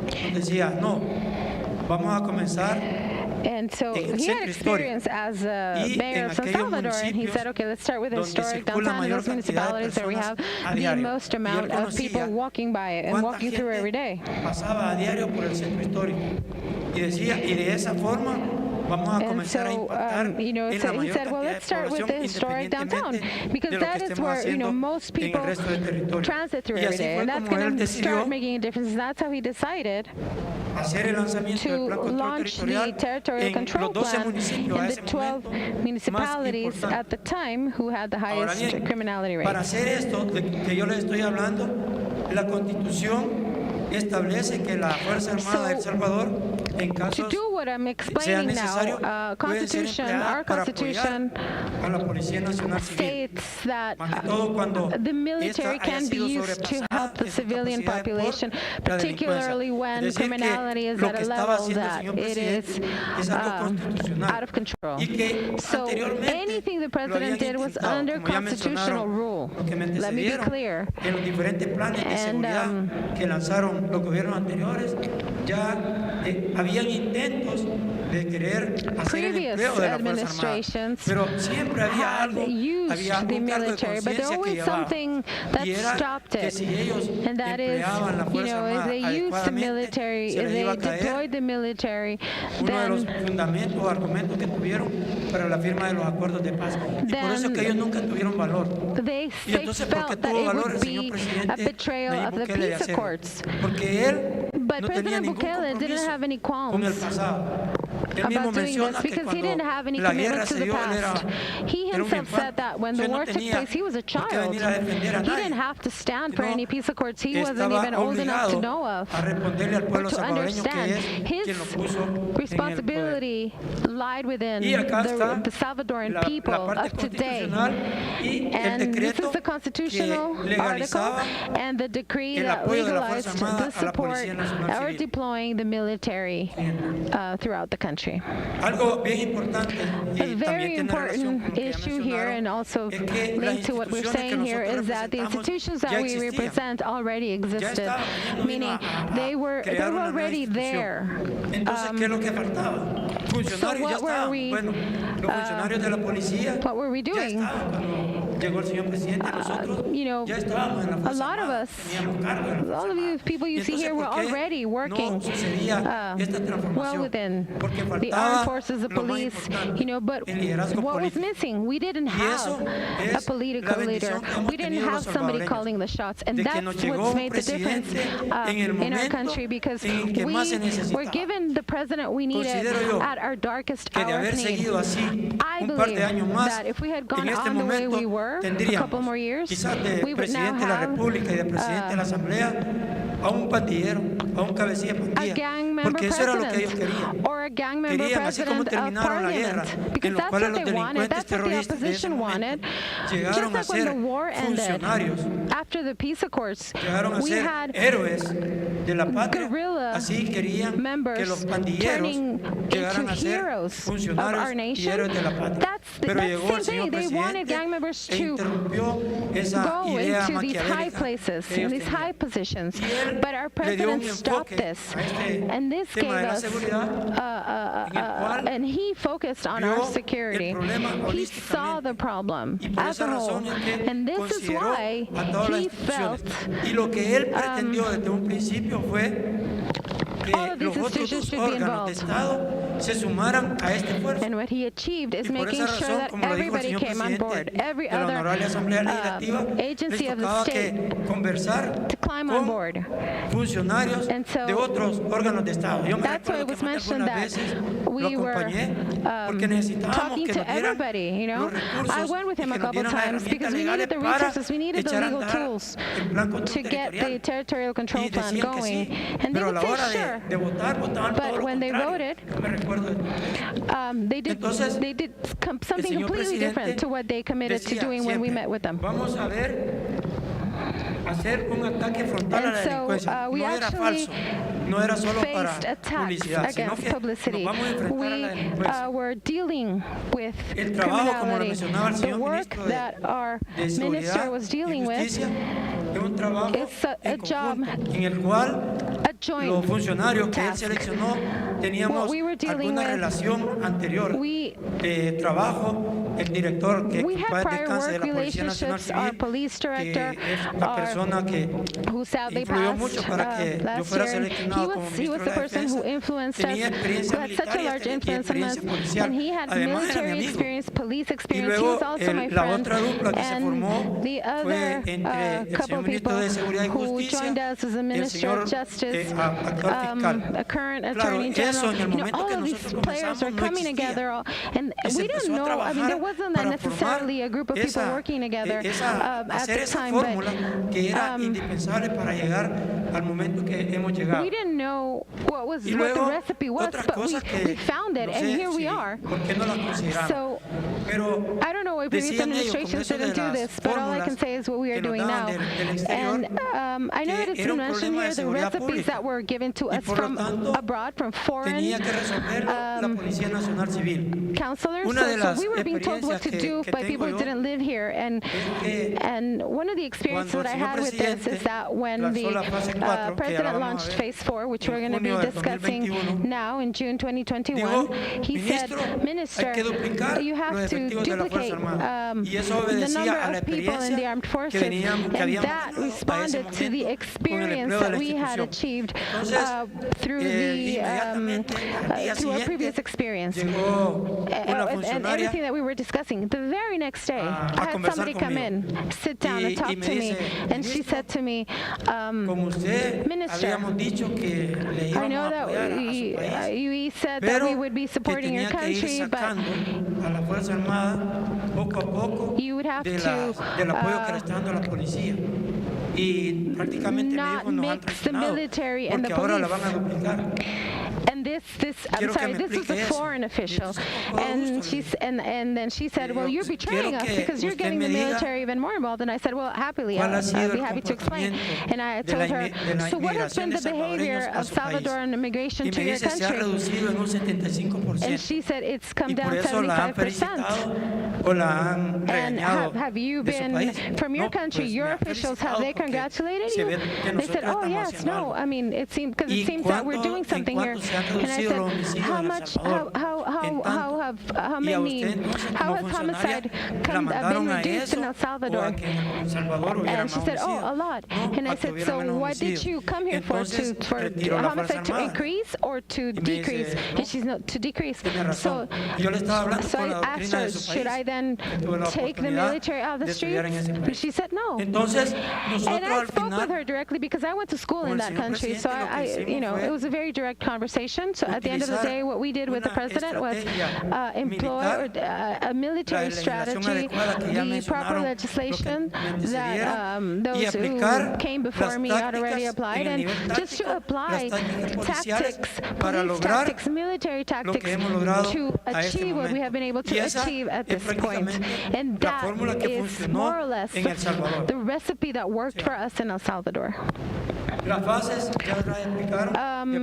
nos decía, no, vamos a comenzar And so en el he had centro experience as a y mayor en of San aquellos Salvador, and he municipios said, okay, let's start with the donde historic circula downtown, in mayor those cantidad de municipalities where we have personas a the diario. most Y él amount of people conocía walking by it and cuánta walking through every day. pasaba a diario por el centro histórico. Y decía, y de esa forma vamos a And comenzar a so, impactar you know, en so la he mayor said, well, cantidad let's de start with the población, historic downtown, independientemente because de lo que that is estemos where, you know, haciendo most en el people resto del territorio. transit through Y every así day, fue and that's como él going to decidió start making a difference. And that's how he decided hacer el lanzamiento to del plan control launch the territorial territorial en control los 12 plan municipios a in the ese 12 momento municipalities más at the time who had the Ahora highest bien, criminality para rates. hacer esto de que yo les estoy hablando, la Constitución establece que la Fuerza Armada de El Salvador, en To casos do what I'm sea explaining necesario, now, pueden ser Constitution, empleadas our para apoyar Constitution a la Policía Nacional Civil. states that Más que todo cuando the military esta haya can be sido used to sobrepasada help the en su civilian capacidad por population, la delincuencia. particularly when Es decir, que criminality is lo at que a estaba level haciendo el that señor it is presidente es algo constitucional. out of control. Y que So anteriormente anything the lo president habían did was intentado, under como ya constitutional mencionaron rule. los que me Let me be antecedieron, clear. en los diferentes planes de And, seguridad que lanzaron los gobiernos anteriores, ya habían intentos de querer hacer el Previous empleo de la Fuerza Armada, administrations pero siempre había had algo, used había the un cargo de military, but there conciencia que was llevaba, something that y era stopped que it. si ellos And that is, empleaban la you Fuerza know, if Armada they used the adecuadamente, military, se if les they iba a caer deployed the military, uno de los then fundamentos o argumentos que tuvieron para la firma de los acuerdos de paz. Y por eso es que ellos nunca tuvieron valor. they Y entonces, ¿por qué felt that tuvo it valor would el señor be a presidente betrayal Nayib of the Bukele de peace hacerlo? accords. Porque él But no tenía President ningún Bukele didn't compromiso have any con el qualms pasado. Él mismo about doing this menciona que because he cuando didn't have any la guerra commitment to se the dio, él past. He era un himself said infante. that when the Entonces no war took tenía place, he was a por qué child. venir a defender a He nadie, didn't have to stand for sino any peace accords he wasn't estaba even old enough to obligado know of. a responderle al Or pueblo to salvadoreño que understand es quien lo his puso en el poder. responsibility lied within Y acá está the Salvadoran la people parte of today. constitucional y el And this decreto is the constitutional que article legalizaba and the decree el that apoyo de la Fuerza legalized Armada the a la support Policía Nacional or Civil. deploying the military throughout the country. Algo bien importante y A very también tiene relación con important lo que ya issue here, and mencionaron, also es que las linked to what we're instituciones que saying here, nosotros is that the representamos institutions ya that we existían. represent already existed, estaban, ellos no meaning iban a they were crear una nueva already institución. there. Entonces, ¿qué es lo que faltaba? Funcionarios ya what were estaban. we, Bueno, los funcionarios de la policía What were we ya doing? estaban cuando llegó el señor presidente. Nosotros You know, ya estábamos en la a Fuerza lot of Armada, us, teníamos cargo de la Fuerza all of you Armada. people you Y see entonces, here were ¿por qué already working no sucedía esta well transformación? within Porque the faltaba armed forces, the lo más police, importante, you know, but el liderazgo what was político. missing? We didn't Y eso have a es political la leader. bendición que hemos We didn't tenido have los somebody salvadoreños, calling the shots, and de que nos that's llegó what's un made the difference presidente en el in our momento country, because en el que más se we were necesitaba. given the president we needed Considero yo at our darkest que de hour haber of need. seguido así I un par believe de años más, that if we had gone en este on the way momento we were, a couple tendríamos more years, quizás de we would now presidente de la have República y de presidente de la Asamblea a un pandillero, a un cabecilla de a pandilla, gang member porque eso era lo que ellos president querían. or a gang member Querían, así como president of terminaron la guerra, parliament, because en los that's cuales what los they wanted, delincuentes that's what the terroristas de ese opposition wanted. momento Just llegaron a like when the ser war ended, funcionarios, after the peace accords, llegaron a we ser had héroes de la patria, guerrilla así querían que members los pandilleros turning llegaran into a ser heroes of our funcionarios y nation. héroes de la patria. Pero That's llegó the el same señor thing. They wanted presidente gang members e to interrumpió esa go idea into these high maquiavélica places, que in ellos these high tenían. positions. Y él But our le dio un president stopped enfoque this, a este and this gave tema de la us, seguridad, en el cual and he focused on vio our el security. problema He saw the holísticamente. problem Y por as a esa whole, razón es que and this is consideró why a todas las he instituciones. felt Y lo que él pretendió desde un principio fue que all of these los otros institutions dos should be órganos de involved. Estado se sumaran a este esfuerzo. And what he achieved is Y por making esa sure razón, that como lo dijo el everybody señor came on board. presidente Every de la other Honorable Asamblea Legislativa, les agency of the tocaba state que conversar to climb on con board. funcionarios And so de otros órganos de Estado. Yo me that's why recuerdo it que was más de mentioned algunas that veces lo we were acompañé porque necesitábamos talking que to nos dieran everybody, you know. los recursos I went with him y a que nos couple dieran las times because we herramientas needed the legales para resources, we needed the echar a legal andar tools el plan control to get the territorial. territorial control Y plan decían que going. sí, And they pero a would la say hora sure. de votar, votaban todo But lo when they contrario. voted, Yo me recuerdo de they did Entonces, something señor completely presidente different to what they committed to decía doing when we siempre, met with them. vamos a hacer un ataque frontal a And la so, delincuencia. we No era actually falso, no era solo para faced attacks publicidad, sino against que publicity. nos vamos a enfrentar a la We delincuencia. were dealing with El trabajo, como lo criminality. mencionaba el The señor work ministro that our de minister Seguridad was y dealing with, Justicia, es un trabajo it's a en job conjunto, en el cual a joint funcionarios que él task. seleccionó teníamos What we were dealing alguna with, relación anterior de trabajo. El director que we had paz prior descanse de work la Policía Nacional relationships. Our Civil, police que director, es la persona que who sadly influyó mucho passed para que yo last fuera year, seleccionado como he ministro was de the la person who Defensa, influenced us, tenía experiencia who had such a militar large y influence on us, experiencia policial, and he had además era mi military amigo. experience, police Y experience. He luego was also my la friend. otra dupla que se formó And the fue other entre el couple señor of ministro people de Seguridad y who Justicia joined us as a y el minister señor of justice, actual fiscal. a current Claro, attorney eso en el general. momento All que of these nosotros players comenzamos were no coming existía. together, and Y se we didn't empezó a know. I mean, there trabajar wasn't para necessarily a group of people esa- working together at hacer the esa time, fórmula but que era indispensable para llegar al momento que hemos llegado. we didn't know what Y the luego, recipe was, otras but cosas que we found it, no and sé here we si- are. ¿por qué no las consideramos? So Pero I don't know why previous decían ellos, con administrations eso de didn't do las this, but all I can fórmulas say is what we are que nos doing now. daban del exterior, And I know que that it's era been un mentioned problema de here, the seguridad recipes pública. that were given to Y us por lo from tanto, abroad, from foreign tenía que resolverlo la Policía Nacional Civil. counselors. Una de So las we were being told what to experiencias do que by people tengo who yo didn't live here. que And one of the experiences cuando that I el señor had with this is presidente that when the lanzó la fase 4, que president ahora vamos a launched ver, phase 4, which en we're going to be junio del discussing 2021, now in June 2021, dijo, he said, Ministro, hay que duplicar you have los to efectivos de la duplicate Fuerza Armada. Y eso the obedecía number a la of people in the armed experiencia forces, que and habíamos that ganado a ese responded to the momento con el experience empleo de that la we had institución. achieved Entonces, through the inmediatamente, al día through our siguiente, previous experience. llegó una And funcionaria everything that we were discussing. The very next day, a I had conversar somebody come conmigo. in, sit down and talk Y to me me, dice, and she "Ministro, said to me, como usted Minister, habíamos dicho que le I íbamos know a that apoyar a su país, you said that pero we would be que supporting your tenía que ir country, but sacando a la Fuerza Armada poco a poco you would have del to apoyo que le está dando a la policía. Y prácticamente me not dijo, nos han mix the traicionado, military and porque the ahora la police. van a duplicar. And I'm Quiero que sorry, me this was a explique eso. foreign Y official. entonces, con todo And gusto, le dije. and then she said, well, you're betraying Quiero us que because you're usted getting the me diga military even more involved. And I said, well, happily, ¿Cuál ha I'll sido be el happy to explain. comportamiento And I de told la her, de so what has been the inmigración de behavior salvadoreños a of su país? Salvadoran immigration Y to me your dice, se ha country? reducido en un And 75%. she said, it's come Y por down eso la han 75%. felicitado o la han And regañado have you de su been, país. from your No, country, pues me your ha officials, have felicitado they porque congratulated se you? ve que They said, nosotros oh, estamos yes, haciendo no. algo. I mean, it seems, because ¿Y it seems that we're doing something here. en cuánto se han And I reducido los said, homicidios how en El much, Salvador? how Y a many, usted, entonces, how como has funcionaria, homicide la been mandaron a reduced in eso El Salvador? o a que en El Salvador hubiera And she más said, oh, homicidios. a lot. No, And I a que said, hubiera so menos what did homicidios. you come here for? Entonces, For retiró la Fuerza homicide to Armada. increase or to Y me decrease? dice, And she's no, to decrease. Tiene So, razón. Yo le estaba hablando so con la I asked doctrina her, de su should I país. then que tuve la take the oportunidad military out of the de estudiar en ese streets? país. She said no. Entonces, And nosotros I al spoke with her final, directly because I went to school con in el that señor country. So presidente, lo que you hicimos know, fue it was a very direct conversation. So at the end of the day, what we did with the una president was estrategia employ militar, a military la legislación strategy, adecuada que ya the proper mencionaron legislation los que me that antecedieron, y those who aplicar came before las me had already tácticas applied, en el and nivel just to táctico, apply las tácticas policiales tactics, para police lograr tactics, military lo tactics que hemos logrado to a este achieve what we have been able momento. Y to esa achieve at es this point. prácticamente And la that fórmula que is funcionó more or less en El Salvador. the recipe that worked for us in El Salvador. Las fases ya las explicaron. El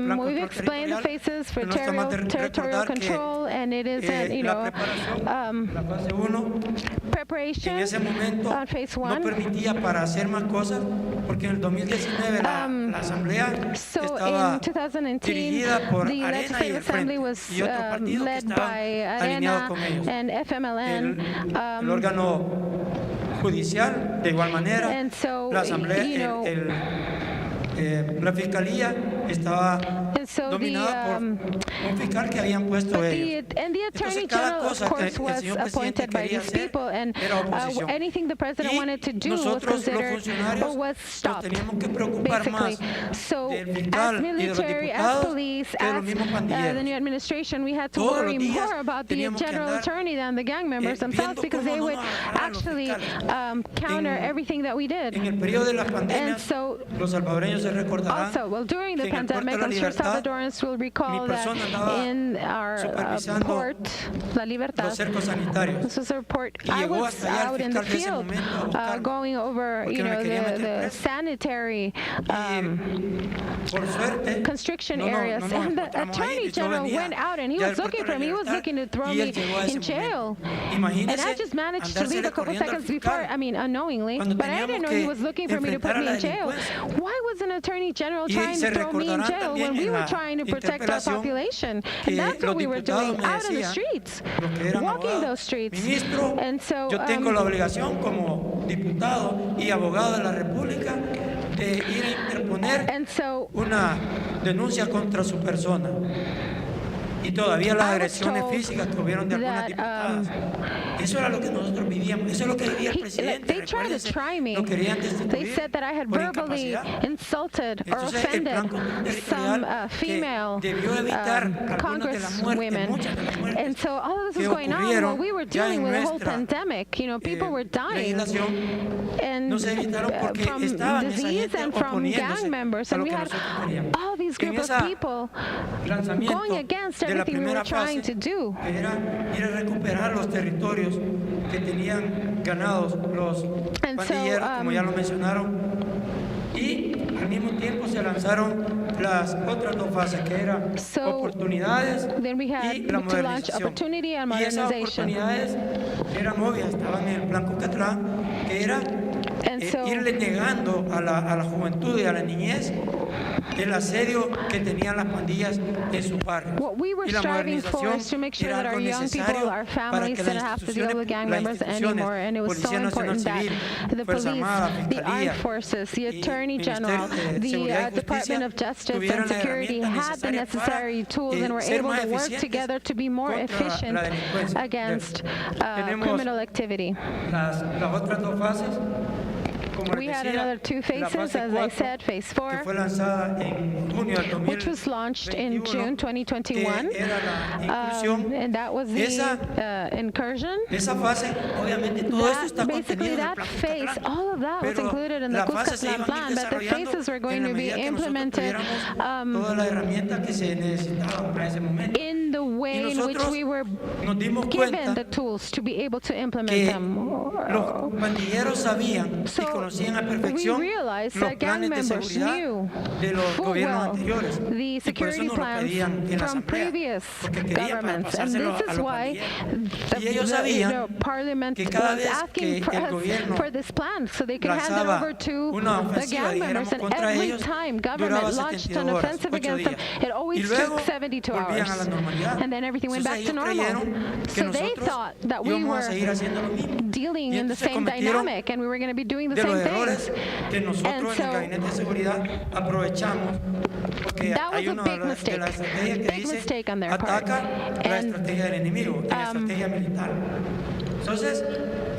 plan We've control explained the territorial, phases for pero no está más de territorial recordar que, control, and it isn't, you la know, preparación, la fase 1, preparation en ese momento on phase no 1. permitía para hacer más cosas, porque en el 2019 la asamblea So estaba in 2019, dirigida por the Arena y Legislative el Assembly Frente, was y otro partido que led estaban by alineados Arena con ellos. and FMLN. El órgano judicial, de igual manera, And so, la asamblea, you know, la fiscalía estaba and so dominada por un fiscal que habían puesto but ellos. and the Attorney Entonces, cada General, of cosa que course, el was señor presidente appointed by quería these hacer people, and era oposición. anything the president Y wanted to do was nosotros, los considered funcionarios, or was nos stopped, teníamos que preocupar basically. más So del as fiscal y de los military, as diputados police, que de los as mismos the pandilleros. new administration, we had to Todos worry los días more about the teníamos que general andar, attorney than the gang members themselves, viendo because cómo they no would nos agarraran los actually fiscales. counter En- everything that we did. En el periodo de las And pandemias, so los salvadoreños se recordarán also, well, during the que en el Puerto de pandemic, la I'm sure Libertad, Salvadorans will recall mi that persona andaba in our supervisando port, La Libertad, los cercos sanitarios. this was a report. Y I llegó was hasta allá el out in the fiscal de ese field momento a buscarme, going over, porque you me know, quería meter the preso. sanitary Por suerte, constriction no nos areas. encontramos And the ahí. Attorney Yo General venía went out and he ya was del looking Puerto for de me. He la was Libertad, looking to throw y me él llegó a ese in jail. Imagínese And I just managed to leave andársele a couple corriendo al seconds before, fiscal. I mean, unknowingly, Cuando but I teníamos didn't know he que was looking for me to put enfrentar a me la in jail. delincuencia. Why wasn't Attorney General Y trying se to throw me in recordarán jail when también we en were la trying to protect our interpelación population. que And that's los what we were diputados doing me out in the decían, streets, los que eran walking abogados, those streets. ministro, And so, yo tengo la obligación como diputado y abogado de la República de ir a interponer and so una denuncia contra su persona. Y todavía las I was agresiones told físicas que hubieron de algunas that, diputadas. Eso era lo que nosotros vivíamos. Eso es lo que vivía el presidente. they tried to Recuérdense, try me. lo querían They destituir said that I had por verbally incapacidad. insulted or Entonces, el offended plan some territorial female que debió evitar algunas de las muertes, congresswomen. muchas de las muertes And so all of this que was going on ocurrieron while we were ya dealing en with the whole nuestra, pandemic. You know, people were dying. legislación And no se evitaron porque from estaban esa disease gente and from oponiéndose gang members, a and lo we que had nosotros queríamos. all these En group of esa people lanzamiento going against de la everything we primera were trying fase, to do. que era ir a recuperar los territorios que tenían ganados los And so, pandilleros, como ya lo mencionaron, y al mismo tiempo se lanzaron las otras dos fases, que eran So, oportunidades then we had y la to launch modernización. opportunity and Y esas modernization. oportunidades eran obvias, estaban en el plan Cocatlán, que era And so, irle negando a la juventud y a la niñez el asedio que tenían las pandillas en su barrio. what we were Y la striving for modernización is to make sure era that our algo young people, necesario our para families, que didn't las have to deal with gang las members instituciones, anymore. And it was so Policía Nacional important that Civil, the Fuerza police, Armada, the armed Fiscalía forces, the y Attorney Ministerio General, de the Seguridad y Department Justicia of Justice tuvieran and la Security herramienta had the necesaria necessary para, tools and were ser able más to work eficientes together to be more contra efficient la delincuencia. against Tenemos criminal activity. las otras dos fases, como We les had decía, another two la phases, fase as I 4, said, phase que 4, fue lanzada en junio del 2021, which was launched in June 2021. que era la incursión. And that was the incursion. Esa fase, obviamente, todo esto está Basically, contenido en el that plan phase, Cuscatlán, all of that was pero included in the las fases se Cuscatlán iban a ir plan, but the desarrollando phases were going en la to be medida que nosotros implemented tuviéramos todas las herramientas que se necesitaban para ese momento. in the way Y in which nosotros we were nos dimos given cuenta the tools to be able to implement que them. los pandilleros sabían y So conocían a we perfección realized los that gang planes de members seguridad knew de los full gobiernos well anteriores. the Y por eso security nos lo plans pedían en la from asamblea, previous porque querían para governments. And pasárselo this a is los why pandilleros. Y ellos sabían Parliament que cada was vez asking que el for, gobierno for this plan so they could hand it lanzaba over to una the ofensiva, gang members. dijéramos, And contra every ellos, time duraba government launched an 72 horas, offensive 8 against them, días. it always Y luego took 72 volvían hours. a la normalidad. And then everything went back Entonces to ellos normal. creyeron que So they nosotros thought that we íbamos a seguir were haciendo lo mismo. dealing Y in the entonces same cometieron dynamic and we were going to be doing the de los same errores things. que And nosotros en el so Gabinete de Seguridad aprovechamos, porque that hay was a una big de mistake, las estrategias que big dice mistake on their part. ataca la And, estrategia del enemigo, la estrategia militar. Entonces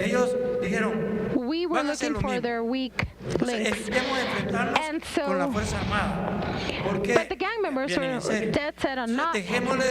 ellos dijeron, we were van a hacer looking lo for mismo. their weak Entonces links. evitemos enfrentarnos And so- con la Fuerza Armada, porque But the gang members vienen were en serio. dead set on not Dejémosle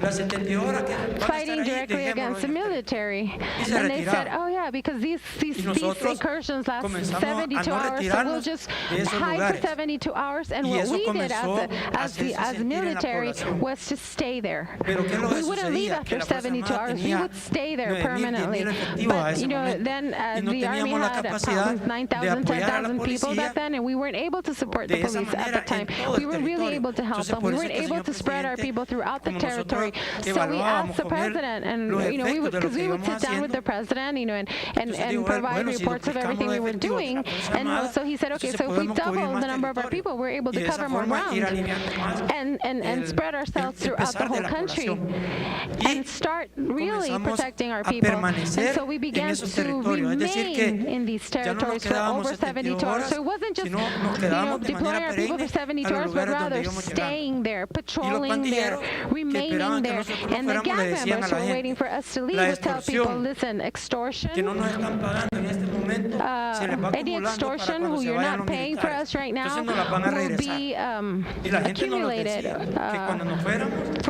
las 72 horas que van a estar fighting ahí, directly dejémoslo against the en el terreno. military. Y se And they said, retiraron. oh yeah, because these Y nosotros incursions last comenzamos 72 a no hours, so we'll retirarnos just de esos hide lugares. for 72 hours. And Y what eso we did comenzó a as hacerse sentir en la military población. was to stay there. Pero ¿qué es lo que We wouldn't leave sucedía? Que after la Fuerza 72 Armada hours. We tenía would stay there 9,000, permanently. 10,000 efectivos a But, ese you know, momento. then Y no the army teníamos la had capacidad de 9,000, apoyar a la 10,000 people policía back then, and we weren't able to support the de esa police at the manera time. en todo We el weren't really territorio. able to help Entonces, them. por We eso weren't que el able señor to spread our presidente, people throughout the como territory. nosotros So we asked the evaluábamos con él president, and los you know, efectos de lo because que we would íbamos sit down with haciendo. the president, you know, and Entonces dijo él, provide bueno, si reports of duplicamos everything we los were efectivos de doing. la Fuerza And Armada, so he said, okay, entonces so if we podemos double cubrir más the number of our territorio. people, we're able Y to de esa cover more forma ir ground aliviando más and el- spread ourselves el throughout the pesar de whole la country población. Y and start really comenzamos protecting our a people. And permanecer so we en began esos to territorios. Es decir, que remain in these ya no nos territories for quedábamos over 72 hours. So it wasn't just, sino nos you know, quedábamos de deploying manera our people for perenne 72 a los hours, but lugares donde rather íbamos llegando. staying there, Y los patrolling there, pandilleros que remaining esperaban que there. nosotros nos And the fuéramos le gang decían a members la who were waiting gente, for us to leave la would tell people, extorsión listen, extortion, que no nos están pagando en este momento se les va any acumulando para extortion cuando who se you're vayan not los paying for militares. us right now Entonces nos las van a will regresar. be Y la gente nos lo accumulated. decía, que cuando nos fuéramos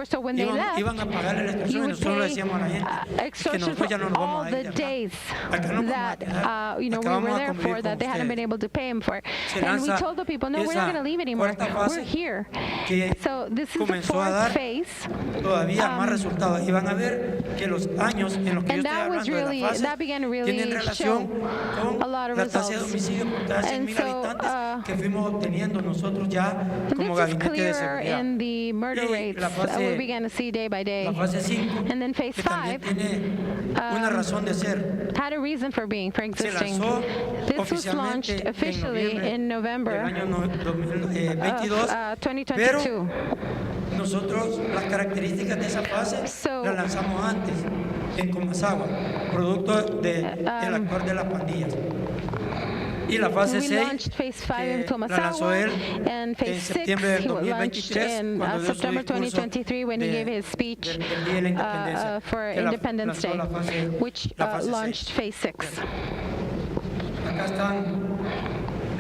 So when they left, iban a pagar la extorsión you y would nosotros le pay decíamos a la gente que extortion nosotros ya no for nos all vamos a the ir de acá. days Acá nos vamos a that quedar. you know, Acá we vamos were a there convivir for con that they hadn't been ustedes. able to pay him for. Se And we lanza told the people, no, we're not esa going to leave anymore. cuarta fase We're here. que So this is the comenzó a fourth dar phase. todavía más resultados y van a ver que los años en los que yo And estoy that was hablando de really, la fase that began to really tienen relación show con a lot of la tasa de results. homicidio por cada 100,000 And so, habitantes que fuimos obteniendo nosotros ya como This is gabinete de clearer seguridad. in the murder Y rates la fase- we began to see day by day. La fase 5, And then phase que también 5 tiene una razón de ser, had a reason for being, for se existing. lanzó This was launched oficialmente officially in del November año of 2022, 2022. nosotros las características de esa fase So- las lanzamos antes en Comasagua, producto del actuar de las pandillas. Y la fase We 6 launched phase 5 in la lanzó Comasagua, él and en phase 6 septiembre del he launched 2023, in cuando dio su September discurso 2023 when he de- gave his speech del Día de la Independencia, for que la- Independence lanzó Day, la fase- which la fase launched 6. phase 6. Acá están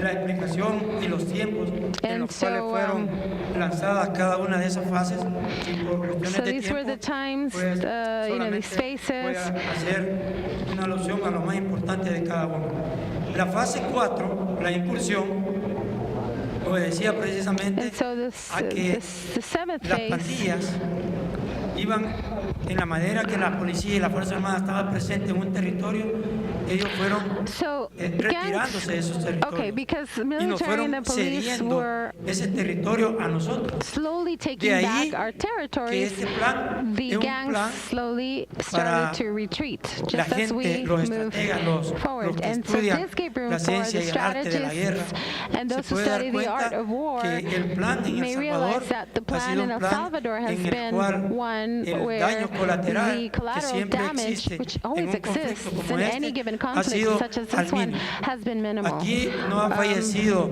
la explicación y los tiempos en And los cuales so, fueron lanzadas cada una de esas fases. Y por cuestiones So de these were tiempo, the times, pues, these solamente voy phases. a hacer una alusión a lo más importante de cada uno. La fase 4, la incursión, obedecía precisamente And so a que the seventh las phase pandillas iban en la manera que la policía y la Fuerza Armada estaban presentes en un territorio, ellos fueron So retirándose de esos territorios. okay, because the y nos military and fueron the police cediendo were ese territorio a nosotros. slowly taking De ahí back our que territories. este plan The es un gangs plan slowly para started to retreat, la just as we gente, los move estrategas, los forward. que And so estudian this gave room la for ciencia the y el arte de la guerra, strategists and se those who puede dar study the art cuenta of war que el plan en may El realize Salvador that the ha plan sido in un El plan Salvador has en el been cual one el where daño colateral the que collateral siempre damage, existe which en always un conflicto exists como in este, any given ha conflict sido such as al this one, mínimo. has been minimal. Aquí no han fallecido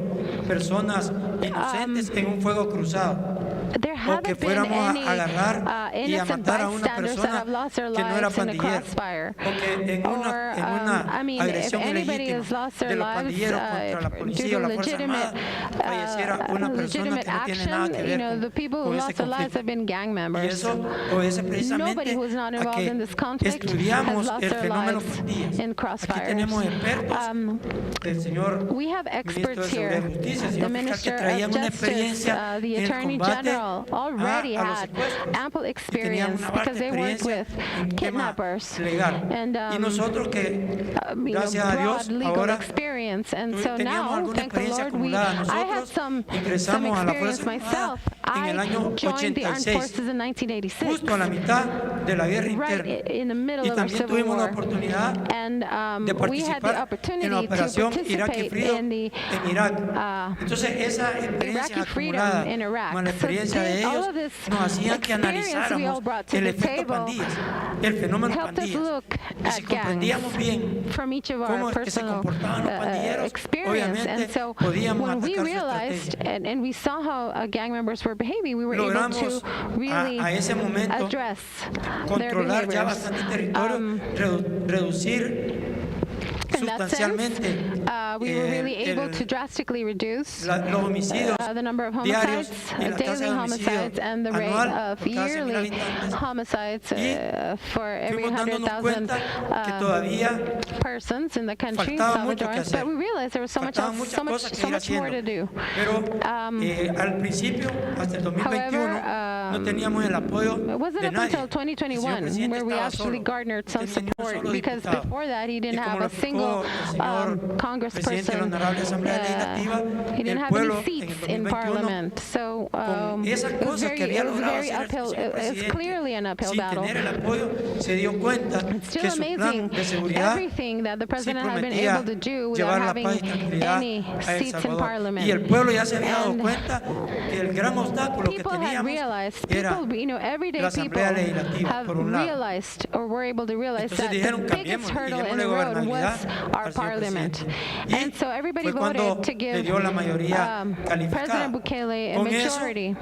personas inocentes en un fuego cruzado. There O que haven't been fuéramos a any agarrar y a innocent matar a una bystanders that persona have lost their que no era lives in a pandillero. crossfire. Porque en Or, una I mean, if agresión anybody ilegítima has lost their de los lives pandilleros contra la due policía to o la Fuerza Armada, falleciera una persona legitimate que no tiene nada que action, ver the people who con ese lost their lives conflicto. have been gang Y members. eso obedece Nobody precisamente who was not a involved que in this conflict has estudiamos lost el their fenómeno lives pandillas. in Aquí crossfires. tenemos expertos del señor We have Ministro experts de here. Seguridad y Justicia, The señor fiscal, que Minister traían of una Justice, experiencia the en el Attorney combate General already a los had secuestros. ample Y tenían experience una vasta because they worked experiencia with en tema kidnappers. legal. And, Y nosotros que, gracias a Dios, broad legal ahora experience. And so teníamos now, alguna thank the experiencia Lord, acumulada. I had Nosotros some ingresamos a la experience Fuerza Armada myself. en el año I joined the Armed 86, Forces in 1986. justo a la mitad de la guerra Right interna. in the middle Y of our también civil tuvimos la war. oportunidad And de we had the participar en la opportunity to operación Iraqi participate Freedom in the en Irak. Entonces esa experiencia Iraqi freedom acumulada in Iraq. con la experiencia de all ellos of this nos hacían que experience we all analizáramos brought to el the efecto table pandillas, el fenómeno helped us pandillas. look Y si at comprendíamos gangs bien from each of cómo our es que se personal comportaban los pandilleros, experience. And obviamente so podíamos when we atacar su realized estrategia. and we saw how gang members were behaving, we were able Logramos to really a ese momento address their controlar ya behaviors. bastante territorio, reducir In that sense, sustancialmente we were really able to drastically reduce los homicidios the number of diarios homicides, y la tasa daily de homicidio homicides, and the rate anual of por cada 100,000 yearly habitantes. homicides for every Fuimos dándonos 100,000 cuenta que todavía persons in the country, faltaba mucho que Salvadorans, hacer. but we realized there was so much Faltaban else, muchas cosas que ir much more to haciendo. do. Pero al principio, hasta el 2021, no teníamos el apoyo It wasn't de up nadie. until El señor 2021 presidente where we estaba actually solo. garnered some No tenía ni un support solo because diputado. before that he didn't Y como have lo a single explicó el señor presidente de la congressperson. Honorable Asamblea Legislativa, He didn't el have pueblo any en el seats in 2021, Parliament. So con esas it was cosas que había it was logrado very hacer el uphill. señor It was presidente, clearly an uphill sin battle. tener el apoyo, se dio cuenta It's still que su plan amazing de seguridad everything that the sí president had been prometía able to do without llevar la having paz y tranquilidad any a El seats in Salvador. Parliament. Y el pueblo ya se había dado And cuenta que el gran obstáculo que people had teníamos realized, era everyday la people Asamblea Legislativa, have por un lado. realized or were able to realize Entonces that dijeron, the biggest cambiemos y hurdle in démosle the road gobernabilidad was our al señor Parliament. presidente. Y And so everybody fue cuando voted to le give dio la mayoría calificada. President Bukele a majority.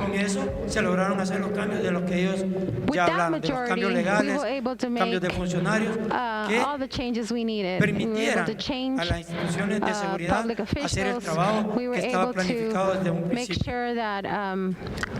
Con eso se lograron hacer los cambios de los que ellos With ya that hablaron, de los majority, cambios we legales, were able to cambios de make funcionarios que all the changes we needed. We were able permitieran to change a las instituciones de seguridad public hacer el officials. trabajo We were que estaba able planificado desde un to make principio. sure that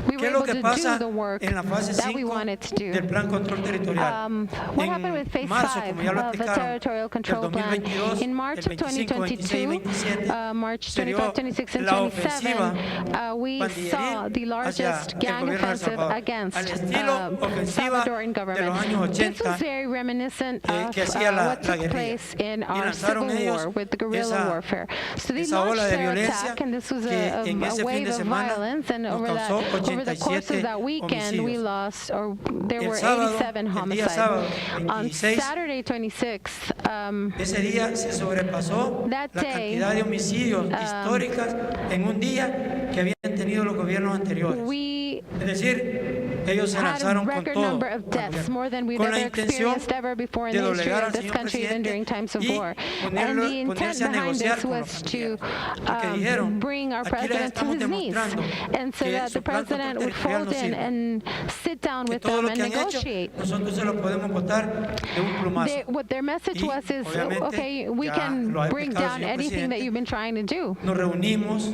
we ¿Qué were es lo able que to pasa do the work en la fase that we 5 wanted to do. del Plan Control Territorial? What happened with phase marzo, 5 como ya lo of the explicaron, territorial control del plan? 2022, In March el of 25, 26 y 2022, 27, March se dio 25, 26, and la 27, ofensiva we saw the pandilleril largest hacia el gang gobierno de El offensive Salvador, against al estilo ofensiva Salvadoran de los government. años This 80 was very reminiscent of que hacía la what took guerrilla. place in Y our civil lanzaron ellos war with the guerrilla warfare. So they esa ola launched de their violencia attack, and this was que en ese a fin wave de of semana violence. And nos over the course of 87 that weekend, we homicidios. lost, or there El were sábado, 87 el día homicides. sábado, On 26, Saturday 26th, ese día se sobrepasó that la day, cantidad de homicidios históricas en un día que habían tenido los gobiernos anteriores. we Es decir, ellos se had a lanzaron con record todo number of al deaths, gobierno, more than we've con la ever intención experienced ever before in de the history doblegar of al this señor country, even during presidente times of y war. And the intent ponerse a behind negociar this con was los to pandilleros. Porque dijeron, bring our aquí les president to estamos his knees, demostrando and so que that su the plan president would territorial fold no in sirve. and sit down Que with todo them lo and que han hecho, negotiate. nosotros se lo podemos votar de un plumazo. What their message Y, was is, obviamente, okay, we ya can lo ha bring explicado el down señor anything that presidente. you've been trying to do. Nos reunimos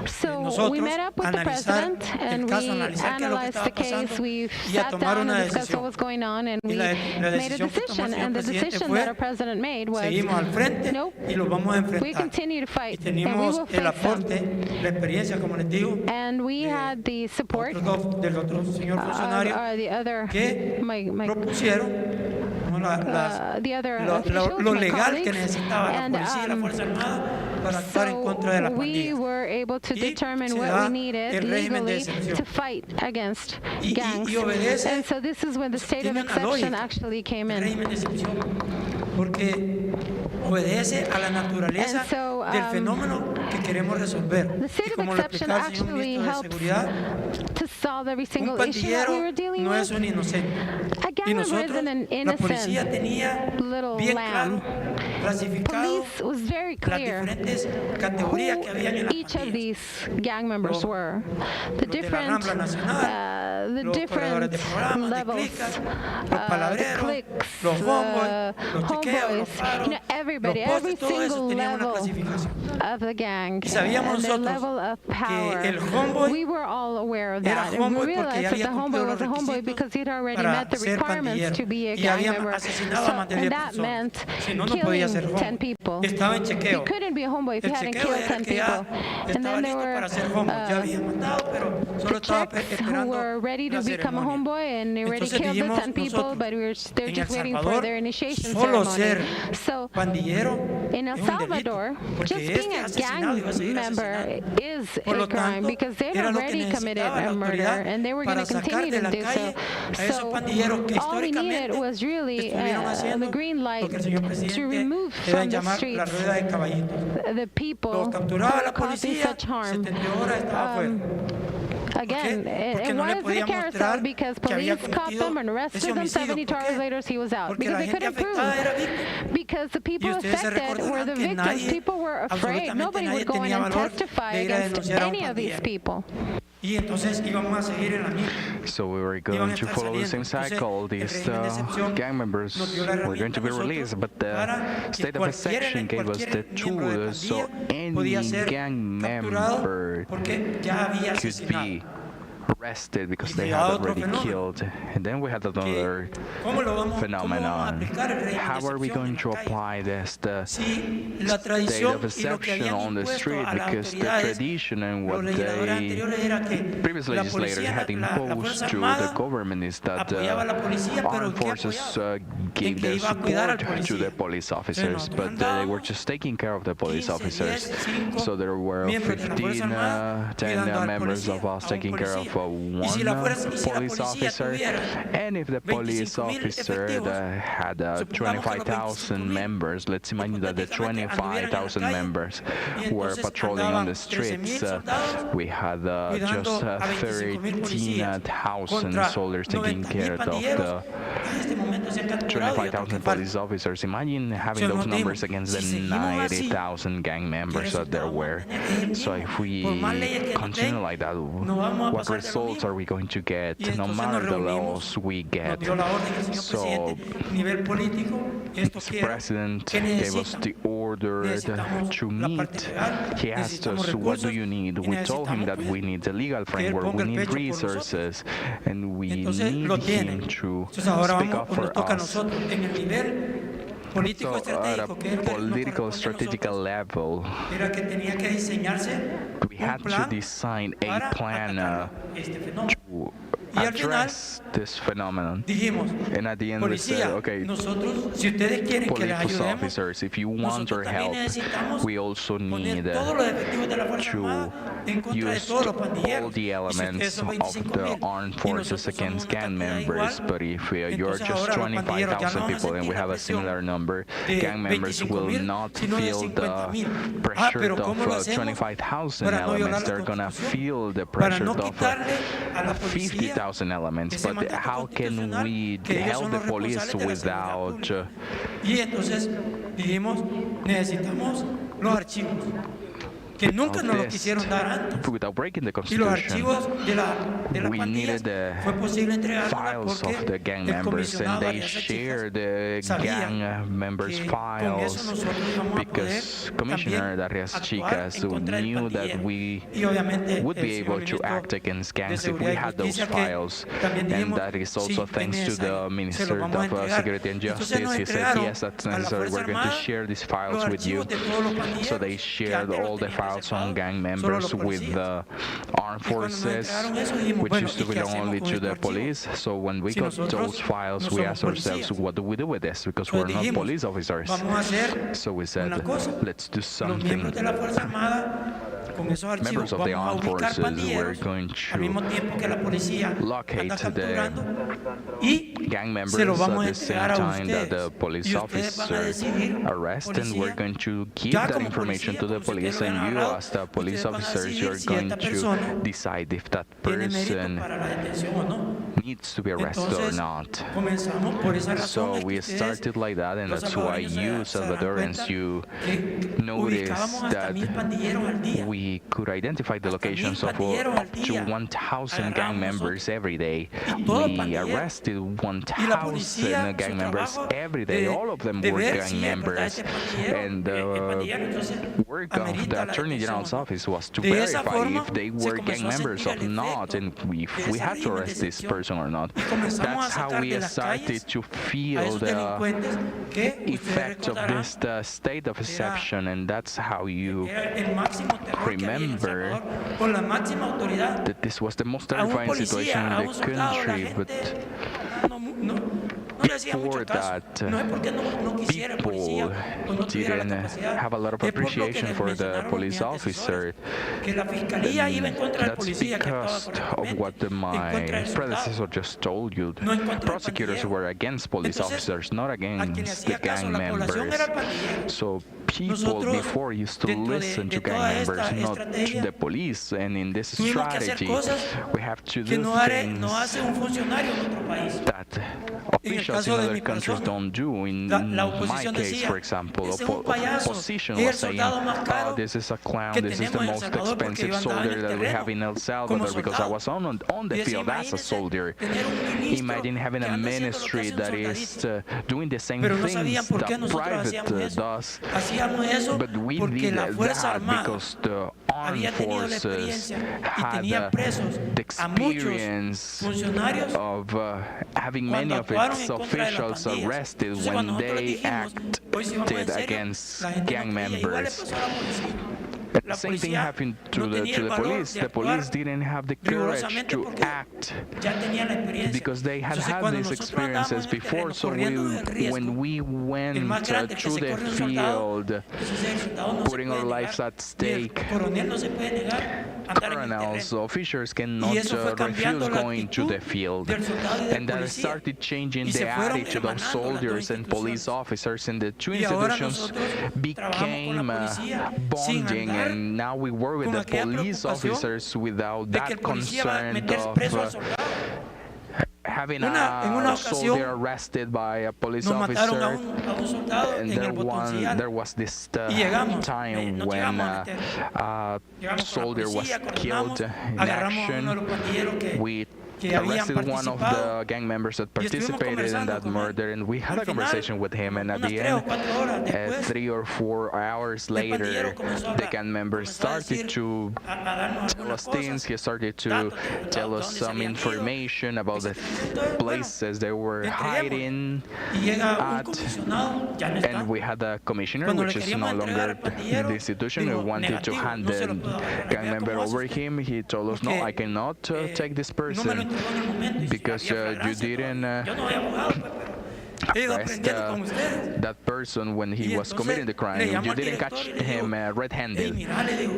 So nosotros we met up with the analizar president el and caso, we analizar qué es lo que analyzed estaba the case. pasando We y a sat tomar down una and discussed what decisión. was going on, and Y we la made a decisión que tomó decision. el señor And the presidente decision fue, that our president made was, seguimos al frente nope, y los vamos a we enfrentar. continue to Y fight, and we teníamos will el face them. aporte, la experiencia, como les digo, And we had the support del otro señor funcionario the other, que my propusieron, ¿no? the other lo officials, my legal que colleagues, necesitaba la and policía y la Fuerza Armada para actuar en contra de las so we pandillas. were able to Y determine se what da we needed el régimen de legally excepción. to fight against Y gangs. obedece, And so this is when the state of tiene una exception lógica, actually came el in. régimen de excepción, porque obedece a la naturaleza And so, del fenómeno que queremos resolver. The Y state of como lo exception explicaba el señor actually ministro de helps Seguridad, to solve every un single issue that we were pandillero dealing no es with. un inocente. A Y gang member nosotros, isn't an la policía innocent tenía little bien lamb. claro, clasificado Police was very las clear diferentes categorías que habían en who las each of pandillas. these gang members Los- were. los de The la different, Rambla Nacional, the los corredores different de programas, de levels, clicas, los the palabreros, cliques, los the homeboys, los chequeos, los homeboys, paros, everybody, los every postes, todo eso single tenía una level clasificación. of the gang Y sabíamos and their nosotros level of power. que el homeboy We were all aware of era that, and we homeboy porque realized ya that había the homeboy cumplido was a los homeboy requisitos because he'd already para met the ser requirements pandillero to be a y gang había member. asesinado a más de 10 And that personas. meant Si no, no podía ser killing 10 homeboy. people. Estaba en You chequeo. couldn't be a homeboy if you El hadn't chequeo killed era 10 que ya people. And estaba then there listo were para ser homeboy. Ya había matado, pero solo estaba checks who esperando were ready to la become a ceremonia. homeboy, and they already Entonces killed the dijimos 10 people, nosotros, but they're en just El waiting for Salvador, their initiation solo ceremony. ser So pandillero in El es un delito, Salvador, porque just being a asesinado iba a seguir gang member asesinando. is Por a lo crime tanto, because they'd era lo que already committed necesitaba la a murder, autoridad and they were going para to sacar continue de to la do calle so. a esos So pandilleros que all we needed históricamente was really estuvieron the haciendo green light lo que el señor to presidente remove le da from the llamar la streets rueda de caballitos. the people Los who capturaba were la causing policía, such harm. 72 horas estaba afuera. Again, Porque it no le was a podían carousel mostrar because que había police caught them and cometido arrested ese them. homicidio. 72 ¿Por hours qué? later, he was out Porque because la they gente couldn't prove. afectada era víctima. Because the people Y ustedes se affected were the recordarán que victims. nadie, People were afraid. absolutamente Nobody nadie would go in tenía and valor testify de ir a against denunciar a un any of these pandillero. people. Y entonces íbamos a seguir en la misma. So we were Iban a going to estar follow the saliendo. same cycle. Entonces, These el régimen de excepción gang members nos dio la were going herramienta to be a nosotros released, but the para que state of exception gave us the miembro de tool so pandilla podía any ser gang capturado member porque ya había could asesinado. be arrested because Y they se da had otro already fenómeno. killed. And then we had another ¿Cómo vamos a phenomenon. aplicar el régimen de How are we excepción going en to la calle? apply this the Si la state tradición of y lo que exception habían on the impuesto street? a las Because the autoridades, tradition and los what legisladores they anteriores era que previous la legislators policía, had la imposed Fuerza to the Armada government is that apoyaba a la policía, pero armed ¿en qué forces apoyaba? gave En que their iba a cuidar al support to policía. the police officers, Entonces, but they were andábamos just taking care of the police 15, officers. 10, 5 So there were miembros de la Fuerza 15, Armada 10 cuidando al members policía, of us a un taking care of policía. Y si one la policía police officer, tuviera and if the police 25,000 officer efectivos, had supongamos que los 25,000 25,000 members, let's imagine that the hipotéticamente anduvieran en la 25,000 calle, members y were entonces patrolling on andaban the streets. 13,000 soldados We had cuidando just a 25,000 policías 13,000 contra soldiers taking 90,000 care of pandilleros the que en este momento se han capturado y otros que 25,000 faltan. police officers. Imagine having So those nos numbers dimos, against the si seguimos así, 90,000 gang members that there resultado were. vamos a tener el So mismo. if we Por más leyes que nos continue den, like that, no vamos a what pasar de lo results mismo. are we going to get, Y no entonces nos matter the reunimos, laws we nos get? dio la orden el señor So presidente a nivel político, esto the quiero, president ¿qué gave us necesitan? the order Necesitamos to la meet. parte legal, He asked necesitamos us, what do recursos you need? y We told him necesitamos that we need a legal que él framework, ponga we el need pecho por nosotros. resources, and we Entonces need lo him tienen. to Entonces ahora speak vamos, up nos for toca a us. nosotros en el nivel político So at a estratégico, que es el que nos political corresponde a strategical nosotros, level, era que tenía que diseñarse we un had to plan design para a plan atacar este fenómeno. to Y al final address this phenomenon. dijimos, And at the end we said, policía, okay, nosotros, si ustedes quieren que les police ayudemos, officers, if you want our nosotros también help, necesitamos we also need poner todos los efectivos de la Fuerza to Armada en contra de use todos los all pandilleros. the Y si ustedes elements son of 25,000 the armed y forces nosotros somos against una gang cantidad members, igual, but if you're entonces just ahora los pandilleros ya 25,000 no van a people and we sentir have la a similar presión number, de gang members will 25,000, not sino de feel the 50,000. pressure pero ¿cómo lo of hacemos 25,000 para no violar elements. la They're gonna Constitución? feel the Para pressure no of quitarle a la policía 50,000 elements. ese But mandato how can constitucional we que ellos help son the los police responsables de la seguridad without pública? Y entonces dijimos, necesitamos los archivos, que nunca nos los quisieron dar antes. without breaking the Y los Constitution? archivos de la We pandilla needed the fue posible entregarlos files of the porque gang el members, comisionado and they Arias Chicas shared the sabía gang members' que con eso files nosotros íbamos a because poder Commissioner también Darius actuar Chicas en contra del knew that pandillero. we Y obviamente would el be señor able to ministro act against de gangs if we Seguridad y had those Justicia, que files. también And dijimos, that is sí, also es thanks to the necesario, se Minister los vamos a of entregar. Security and Entonces nos Justice. He said, entregaron yes, that's a la necessary. Fuerza We're going to Armada share these los files with you. archivos de todos los pandilleros So they que shared antes all los the tenían files on reservados gang solo members los with policías. the armed Y cuando nos forces, entregaron eso, dijimos, which bueno, used to ¿y qué belong hacemos only con to estos the archivos? police. So when we Si got nosotros those files, no we somos asked ourselves, policías. what do we do with this? Because we're Entonces not dijimos, police officers. vamos a hacer So we said, una cosa, let's do los something. miembros de la Fuerza Armada, con esos archivos Members of the vamos a armed ubicar forces were pandilleros going al mismo to tiempo que la policía locate anda the capturando y gang members se los at vamos a the same entregar a time that the ustedes. police Y ustedes van a officer decidir, arrest, and we're policía, going to give ya that como information policía, to the como si ustedes police, lo and hubieran you agarrado, as the police ustedes van a officers, decidir you're si going esta to persona decide if that tiene mérito person para la detención o no. needs to be arrested or Entonces, not. comenzamos por esa razón. So es que we ustedes, started like that, and los that's why salvadoreños, you, se darán Salvadorans, cuenta you que noticed ubicábamos hasta that 1,000 pandilleros al día. we could identify the Hasta locations 1,000 of pandilleros al up to día 1,000 gang agarramos members every day. Y todos We pandilleros. arrested Y la policía, 1,000 gang su members trabajo every day. All of them were ver gang si es verdad members. ese pandillero, And pandillero, entonces, the work of amerita the la Attorney detención General's o no. office was to De esa verify forma, if they se were gang comenzó a members sentir or el not, efecto and if de we esa had to ley de arrest this detención. person or not. Y comenzamos a That's how sacar we de las started calles to a feel esos the delincuentes que ustedes effect of recordarán this state of exception, and that's how you era el máximo terror que había en El remember Salvador, con la máxima autoridad. that this was the most A un terrifying policía, situation a in un the soldado, la country, but gente no le hacía mucho before caso. that, No es porque no quisiera el policía o no tuviera la didn't capacidad. have a lot of Es por lo que appreciation for the mencionaron police mis antecesores, officer. que la fiscalía iba en contra del That's policía que actuaba because of correctamente, what en contra my del soldado. predecessor just told you. No en contra del Prosecutors pandillero. were against police Entonces, officers, not a quien against the hacía caso gang la población members. era el pandillero. So people Nosotros, before used to dentro listen de to gang toda esta members, not estrategia, the police. And in this tuvimos que hacer strategy, cosas we have to que do no things hace un funcionario en otro país. that En el officials in caso de other mi countries persona, don't do. In la my oposición case, decía, for example, ese es un payaso, opposition es el was saying, soldado más caro oh, this is a clown, que this is the tenemos en El most Salvador porque expensive yo andaba en soldier el that we terreno have in El como Salvador, because I soldado. was on the Y decía, field as a imagínense soldier. tener un ministro Imagine having que a anda haciendo lo que ministry hace un that is soldadito. doing the same Pero no things sabían por qué that nosotros private hacíamos eso. does. Hacíamos eso But we porque did la Fuerza that Armada because the armed había tenido la forces experiencia y had tenía presos the a muchos experience funcionarios of having many cuando of actuaron its en contra de las officials pandillas. arrested Entonces, cuando when nosotros they dijimos, hoy sí vamos en acted serio, against la gente gang no creía. Igual le members. pasó a la policía. The La same thing policía happened no to tenía the el valor police. de The actuar police didn't have the courage rigurosamente to porque act ya tenían la experiencia. because they had Entonces, had cuando these nosotros andábamos experiences en el before. terreno So corriendo el riesgo, when we el went más grande que through se the corre un soldado, field, entonces el soldado no se putting puede our negar, lives at y el stake, coronel no se puede negar andar en el colonels, terreno. officers Y cannot eso fue cambiando refuse la going to actitud the field. del soldado y del And that policía. started changing Y the se fueron attitude of hermanando las dos soldiers and police instituciones. officers, and the two Y ahora institutions nosotros trabajamos con became la policía sin bonding, andar and now we work with con the aquella police preocupación officers without de que that el policía va a concern meter preso al of soldado. having en una a soldier ocasión, arrested by a police Nos mataron officer. a un soldado And en el botoncillar. there was this Y llegamos, time nos when llegamos a meter. a Llegamos con la soldier was policía, coordinamos, killed in agarramos a uno de action. los pandilleros We que habían arrested one of the participado gang members that y estuvimos participated in conversando that con él. murder, and we had Al a conversation final, with him, and at unas the 3 o end, 4 horas después, 3 or 4 hours el later, pandillero comenzó a the hablar, gang member comenzó a started decir, to a darnos tell algunas us things. cosas, He started to datos tell de us dónde se some habían ido. information about the Entonces, bueno, places they were entreguemos. hiding Y llega un at, comisionado, ya no está. and we had a commissioner, Cuando which le is queríamos no entregar longer al pandillero, the institution. We dijo, wanted to negativo, hand no se the lo puedo dar. gang Vea member cómo hace over usted. him. He told us, no, Porque, I cannot take this no me lo person pegó en el momento. Y si because había you flagrancia didn't todavía. Yo no soy abogado, pues, pero he ido arrest aprendiendo con ustedes. that person when he Y was entonces committing the le crime. llamo You al didn't director catch y le digo, him "Ey, red-handed. mira", le digo,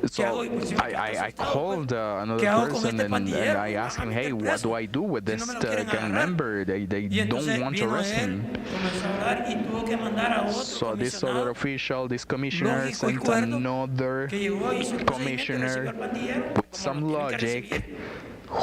¿qué So hago? Y pues, si me quedo I asustado, called pues, another ¿qué hago con person este and pandillero? I asked him, Van a hey, meter what do preso. I do with Si this no me lo quieren gang agarrar. member? They Y entonces don't want to vino arrest él, him. comenzó a hablar y tuvo que mandar a otro So this other comisionado official, this commissioner, lógico y sent cuerdo another que llegó y hizo el procedimiento y recibió commissioner al pandillero with como some lo tienen que logic recibir.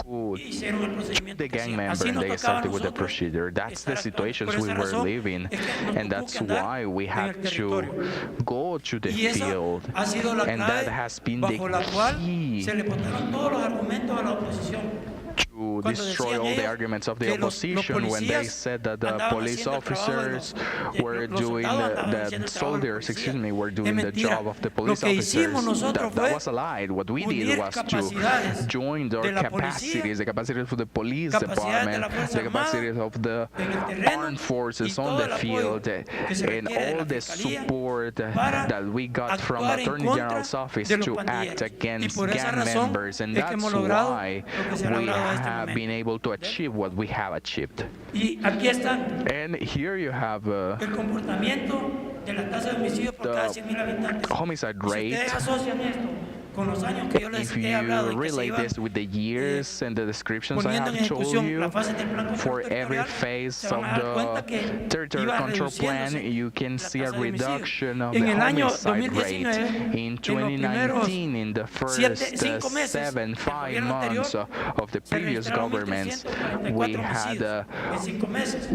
who Y hicieron el procedimiento the que gang hacían. member Así and nos they tocaba a started with the nosotros procedure. That's the estar actuando. situations Por we esa were razón living, es que nos and tocó that's que andar why we en had el to territorio. go to the Y esa field, ha sido la and that clave has been bajo la the cual key se le botaron todos los argumentos a la oposición. to Cuando destroy decían all the ellos arguments of the que los opposition when they policías said that the andaban police haciendo el trabajo de officers los- were los doing soldados andaban the haciendo el trabajo de los soldiers, excuse me, were policías. doing Es the mentira. job of the Lo police que hicimos officers. nosotros That fue was a lie. What we did unir was to capacidades join de their la capacities, the capacities of the police capacidades de department, la Fuerza the Armada, capacities of the en el terreno, armed y forces on todo the el apoyo field, que se and requiere de all la the Fiscalía support para that we got from actuar en Attorney contra General's office de los to act pandilleros. Y against por esa gang razón members, and es que that's hemos logrado why lo que se ha we logrado a este have momento. been able to achieve what we have achieved. Y aquí está And here you have el comportamiento de la tasa de homicidios por The cada 100.000 habitantes. homicide Y si rate. ustedes asocian esto con los años que yo les If he hablado you y que se relate iban this with the years and the descriptions I poniendo en have told ejecución you, las fases del plan control for every territorial, phase se van of a dar cuenta que the territory iba control plan, reduciéndose you can la see a tasa de homicidios. reduction of En the el año homicide 2019, rate. In en los primeros 2019, in the first 5 meses 5 del gobierno months anterior, of the se previous registraron governments, 1.344 we had homicidios en 5 meses.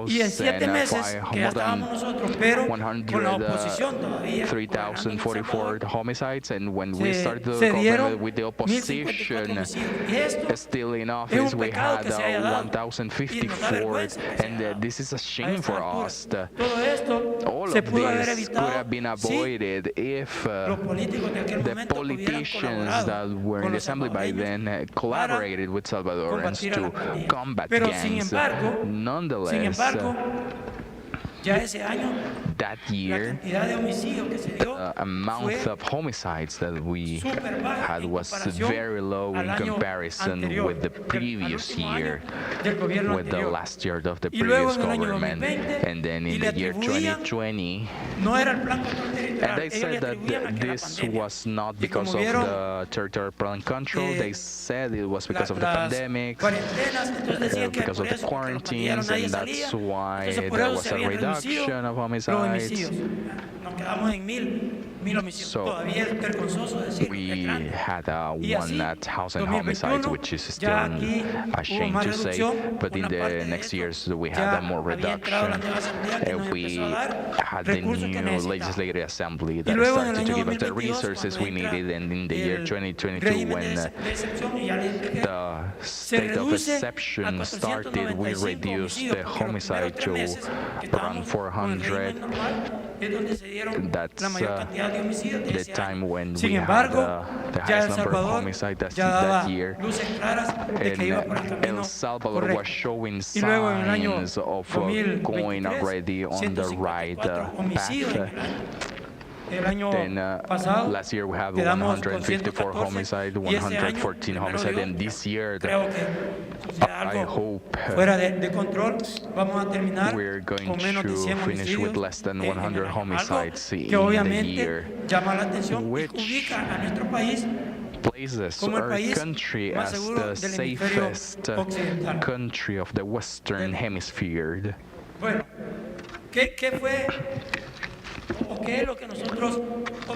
Y en 7 meses, que ya estábamos nosotros, pero con la oposición todavía, 3,044 homicides, and when we se- started the se dieron government with the 1.054 opposition homicidios. Y esto still in es office, un we pecado had que se haya dado. Y nos da 1,054, vergüenza que se and haya dado this is a a shame esta for altura. us. Todo esto All se of pudo haber this could evitado have been si avoided if los políticos de aquel the momento hubieran politicians colaborado that were in con the los assembly by salvadoreños then collaborated with Salvadorans combatir a to las pandillas. combat Pero gangs. sin embargo, Nonetheless, ya ese año that la year, cantidad de homicidios que se dio the amount fue of homicides that we súper baja had en was comparación very low in al año comparison anterior, with the al previous último año year, del gobierno with the anterior. last year of the Y luego previous en el año government. 2020, And then y in le the year atribuían 2020, No era el plan control territorial, and they ellos le said that atribuían a que la this pandemia. was not Y because como of vieron, the territorial plan control. They said it was because of the las pandemic, cuarentenas, entonces decían que because por of the eso, porque los pandilleros quarantines, nadie and salía. that's why Entonces por there eso was se a habían reducido reduction of los homicides. homicidios. Nos quedamos en mil homicidios. So, Todavía es vergonzoso decir We que grande. had Y así, 1,000 homicides, 2021, which is still ya aquí a hubo shame más to say, reducción. but in Una parte the de next esto years we ya had a more había entrado la reduction. nueva asamblea que nos We empezó a dar had the recursos que new necesitábamos. legislative assembly Y that luego en el started to año give us the 2022, resources we cuando entra needed, and in the year el 2022 régimen when de excepción, y ya les expliqué, the se state of reduce a exception started, we 495 reduced homicidios, the porque los homicide primeros 3 to meses que around estábamos con el 400. régimen normal, es donde se dieron That's la mayor cantidad de homicidios de the ese time año. when Sin we embargo, had the ya highest El number of Salvador homicides ya daba that year. luces claras de que iba por el And camino El Salvador correcto. was showing Y luego en el año signs of 2023, going already on the right 154 homicidios en path. el año. El año Then pasado last year we have quedamos con 154 114, homicide, y este año, 114 primero homicide, Dios, and this year creo que sucederá I algo hope fuera de control. Vamos a terminar we're going con menos de to 100 finish with homicidios less than en el 100 año. homicides Algo in que the obviamente year, llama la atención y which ubica a nuestro país places como el our país country más as seguro the del hemisferio safest occidental. country of the Western Hemisphere. Bueno, ¿qué fue o qué es lo que nosotros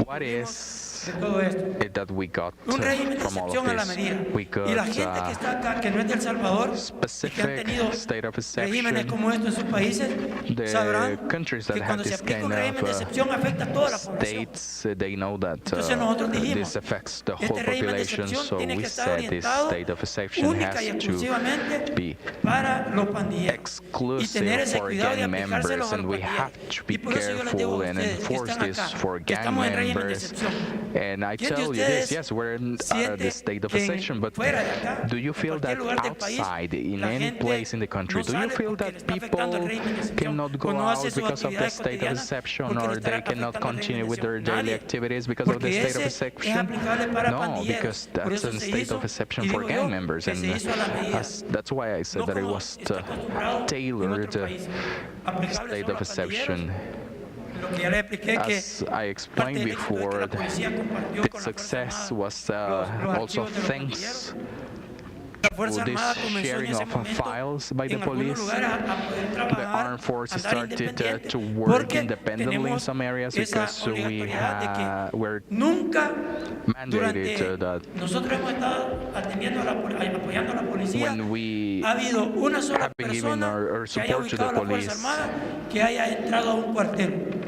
What obtuvimos is de todo esto? it that we got Un régimen de from all excepción a la of medida. this? We Y la got gente que está acá, que no es de El Salvador, y que han specific tenido state of regímenes exception. como estos en sus países, The sabrán countries that que have cuando se this aplica un kind régimen de of excepción afecta a toda la población. states, they know that Entonces nosotros dijimos, this affects the whole este régimen de population, excepción so tiene we que estar said this orientado state of exception única y has to exclusivamente be para los pandilleros y tener exclusive ese for cuidado de gang aplicárselos members, a and los we have pandilleros. to be Y por eso yo les digo careful a and ustedes que enforce están this acá, for que gang estamos en régimen de members excepción, And I ¿Quién de tell you this, ustedes yes, we're in siente the state of que exception, but fuera de acá, do you en feel that cualquier lugar del país, outside, in la any gente place in the country, no do you sale feel porque le that está afectando el people régimen de excepción, cannot o go no hace out sus because of the actividades state of cotidianas exception, porque le or está they cannot afectando el continue régimen with de their excepción? daily Nadie, activities because of the porque state of ese es exception? aplicable para No, pandilleros. because Por that's eso a se state hizo, of exception y for digo gang yo, members, que se and hizo a la medida, that's why I said no that it como was está acostumbrado en tailored otros países. Aplicable state solo of a pandilleros. exception. Lo que ya le expliqué que As I parte explained del éxito es que before, la policía compartió the con la Fuerza success Armada was los also archivos de los thanks La Fuerza to this Armada comenzó en sharing ese of momento files by the en algunos police. lugares a poder The trabajar, armed forces andar started independiente, to work porque independently in tenemos some areas esa because we obligatoriedad de que were nunca mandated durante that nosotros hemos estado atendiendo a apoyando a la policía. when we Ha habido una sola have been giving persona our que haya support to the ubicado a la Fuerza police. Armada que haya entrado a un cuartel.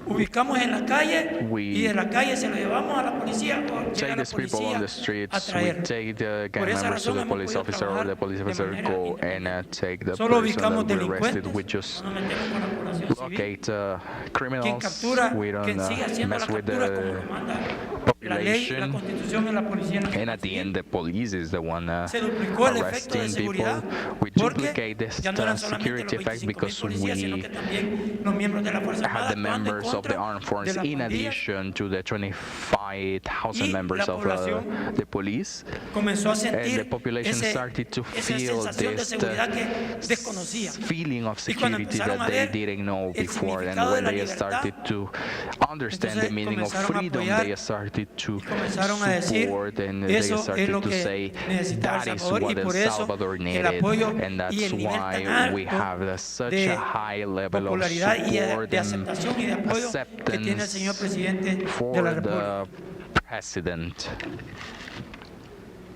Ubicamos en la calle y de la calle se lo llevamos a la policía o llega Take la these people on policía the a streets, we traer. take the gang Por esa members to razón the hemos police podido officer, or trabajar the police de officer manera go and independiente. take the Solo person ubicamos that we arrested. delincuentes, We just no nos metemos con la población civil. locate Quien criminals. captura, We don't quien sigue haciendo la mess with captura como the lo manda la ley, la population. Constitución y la policía. And nacional at the civil. end, the police is the one Se duplicó el efecto de arresting people. seguridad We porque duplicate this ya no eran solamente security los effect 25.000 because policías, sino we que también los miembros de la Fuerza had Armada the actuando en members of the contra armed de force las in pandillas. addition to the 25,000 Y members la of población the police. Comenzó a And the sentir population started to esa feel sensación de this seguridad que desconocían. feeling of Y cuando security empezaron that a they ver didn't know el before. And significado de when la they libertad, started to understand the entonces meaning of comenzaron a freedom, apoyar they started to y comenzaron a decir, support, and they eso es started lo to que say, necesitaba that El is Salvador, y what El por eso Salvador el needed. apoyo And y that's el nivel tan why we alto have such de a high level of popularidad y support de and aceptación y de apoyo que tiene el señor acceptance presidente de la for República. the president.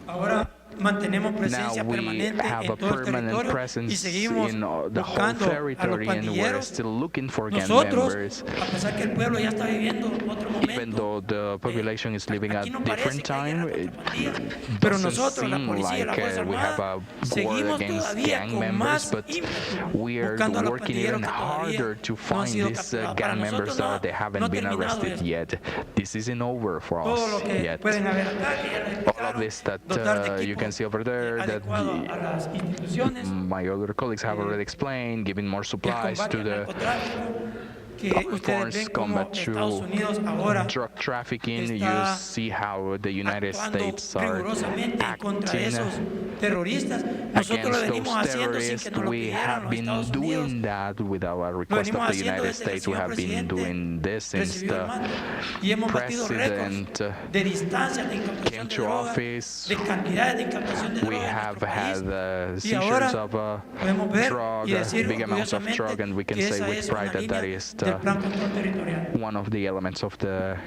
Ahora mantenemos presencia Now we permanente have a en todo el permanent territorio y presence seguimos in the whole buscando a los territory, and we're pandilleros. still looking for gang Nosotros, members. a pesar que el pueblo ya está viviendo otro Even momento, though the population is living at aquí no different parece que haya time, otra it pandilla, pero doesn't nosotros, la seem policía y la like Fuerza we have Armada, a war seguimos against todavía gang con members, más but ímpetu we are buscando a los working pandilleros even que todavía harder to no han find sido these capturados. Para gang members nosotros that they no haven't ha been terminado arrested esto. yet. This isn't over for Todo us lo que yet. pueden haber acá, que ya les All of explicaron, this that dotar de you equipo can see over there, that adecuado a las instituciones, my other colleagues have already explained, giving more el supplies combate to al the narcotráfico, que armed ustedes force ven como combat Estados to Unidos ahora drug trafficking. You está see how the United actuando States are rigurosamente en contra de acting esos terroristas. Nosotros lo against venimos those haciendo sin terrorists. que nos lo We pidieran have los been Estados Unidos. doing that without a request venimos of the haciendo United desde que el States. We señor have been presidente doing this since recibió el the mando y hemos batido president récords de distancias de came incautación de to drogas, office. de cantidades de incautación de We drogas en have nuestro had país. Y seizures ahora of podemos ver drug, y decir big amounts of drug, and we orgullosamente can que say esa with es pride una that that línea is del Plan Control Territorial. one of the elements of the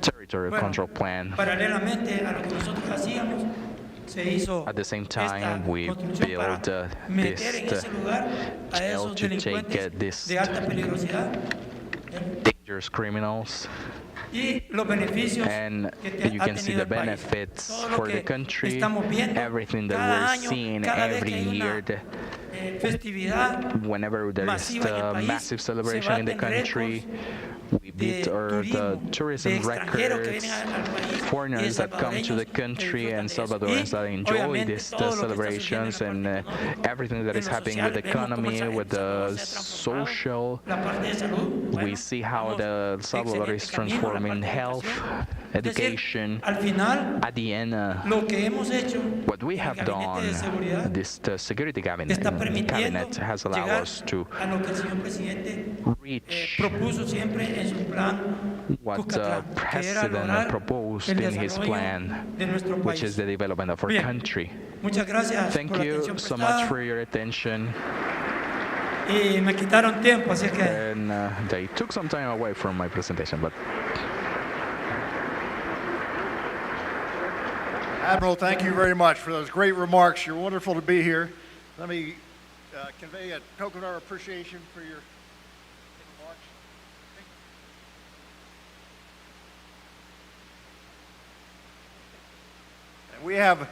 territorial Bueno, control plan. paralelamente a lo que nosotros hacíamos, se hizo At the same esta time, we construcción para build meter en this ese lugar a jail esos to take delincuentes this de alta peligrosidad dangerous criminals. y los beneficios And que you ha can see tenido the el país. benefits Todo lo for the que country, estamos viendo everything that cada we're año, seeing cada vez every que hay una year. festividad Whenever there is masiva en el a país, massive se celebration in the baten country, we beat de the turismo, de tourism extranjeros que records, vienen al país, y foreigners that come to the salvadoreños country, que and disfrutan de eso. Salvadorans that Y, enjoy obviamente, these todo lo que está celebrations, sucediendo en and el parte everything that en is lo happening social, with the vemos cómo economy, El with Salvador the se ha transformado, social. la parte de salud, bueno, We see how vamos the El Salvador is excelente camino, la transforming parte de health, educación. Es decir, education. al final, At the end, lo que hemos hecho what we en el have gabinete de done, seguridad this security cabinet está permitiendo has allowed llegar us to a lo que el señor presidente reach propuso siempre en su plan what the Cuscatlán, que era president lograr proposed el in his desarrollo plan, de nuestro which país. is the development of our Bien. country. Muchas gracias Thank por la you atención so prestada. much for your attention. Y me quitaron tiempo, así que And they took some time away from my presentation, but Admiral, thank you very much for those great remarks. You're wonderful to be here. Let me convey a token of our appreciation for your remarks. And we have